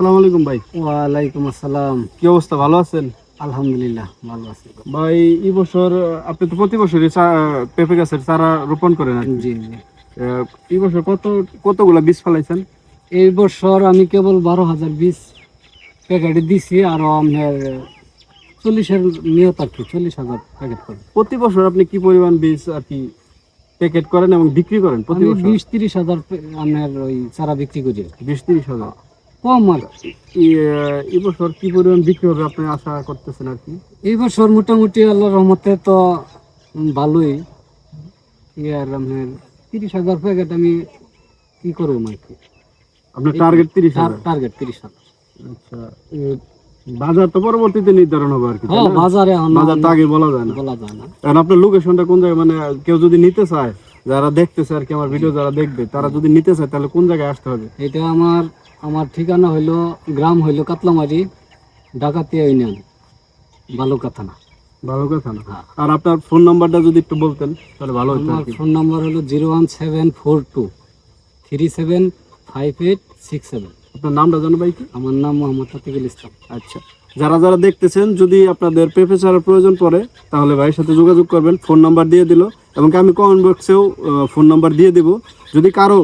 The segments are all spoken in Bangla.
আসসালামু আলাইকুম ভাই। ওয়ালাইকুম আসসালাম। কি অবস্থা, ভালো আছেন? আলহামদুলিল্লাহ ভালো আছি। ভাই এই বছর আপনি তো প্রতি বছরই পেঁপে গাছের চারা রোপণ করেন আর কি। জি জি। এই বছর কতগুলা বীজ ফলাইছেন? এই বছর আমি কেবল 12,000 বীজ প্যাকেটে দিছি, আর আপনার 40-এর নিয়ত আর কি, 40,000 প্যাকেট করে। প্রতি বছর আপনি কি পরিমাণ বীজ আর কি প্যাকেট করেন এবং বিক্রি করেন প্রতি আমি বছর? 20-30,000 আপনার ওই চারা বিক্রি করি। 20-30,000 কম আর কি। এই বছর কি পরিমাণ বিক্রি হবে আপনি আশা করতেছেন আর কি? এই বছর মোটামুটি আল্লাহর রহমতে তো ভালোই। আর আপনার 30,000 প্যাকেট আমি কি করবো আর কি। আপনার টার্গেট 30,000? টার্গেট 30,000। আচ্ছা, বাজার তো পরবর্তীতে নির্ধারণ হবে আর কি, তাই হ্যাঁ, না? বাজারে বাজার তো আগে বলা যায় না। এখন আপনার লোকেশনটা কোন জায়গায়, মানে কেউ যদি নিতে চায়, যারা দেখতেছে আর কি আমার ভিডিও যারা দেখবে, তারা যদি নিতে চায় তাহলে কোন জায়গায় আসতে হবে? এটা আমার ঠিকানা হইলো, গ্রাম হইলো কাতলামারি, ডাকাতিয়া ইউনিয়ন, বালুকা থানা। ভালো কথা না। আর আপনার ফোন নাম্বারটা যদি একটু বলতেন তাহলে ভালো হতো আর আমার কি। ফোন নাম্বার হলো 01742375867। আপনার নামটা জানো ভাই কি? আমার নাম মোহাম্মদ আতিকুল ইসলাম। আচ্ছা, যারা যারা দেখতেছেন যদি আপনাদের পেঁপে চারার প্রয়োজন পড়ে তাহলে ভাইয়ের সাথে যোগাযোগ করবেন। ফোন নাম্বার দিয়ে দিল, এবং আমি কমেন্ট বক্সেও ফোন নাম্বার দিয়ে দিব। যদি কারো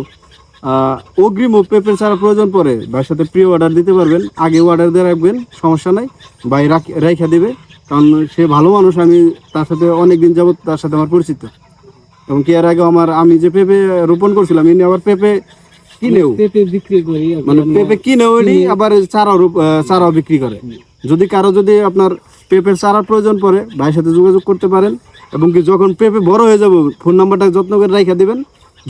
অগ্রিম পেঁপে চারা প্রয়োজন পড়ে ভাইয়ের সাথে প্রি অর্ডার দিতে পারবেন, আগে অর্ডার দিয়ে রাখবেন, সমস্যা নাই, ভাই রাইখা দিবে। কারণ সে ভালো মানুষ, আমি তার সাথে অনেকদিন যাবত তার সাথে আমার পরিচিত। এবং কি এর আগে আমি যে পেঁপে রোপণ করছিলাম, ইনি আবার পেঁপে কিনেও, পেঁপে বিক্রি করি, মানে পেঁপে কিনেও এটি আবার চারাও বিক্রি করে। যদি কারো আপনার পেঁপের চারার প্রয়োজন পড়ে ভাইয়ের সাথে যোগাযোগ করতে পারেন। এবং কি যখন পেঁপে বড় হয়ে যাবে ফোন নাম্বারটা যত্ন করে রাখা দিবেন।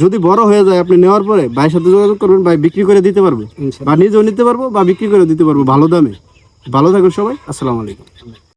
যদি বড় হয়ে যায় আপনি নেওয়ার পরে ভাইয়ের সাথে যোগাযোগ করবেন, ভাই বিক্রি করে দিতে পারবে, বা নিজেও নিতে পারবো বা বিক্রি করে দিতে পারবো ভালো দামে। ভালো থাকুন সবাই, আসসালামু আলাইকুম।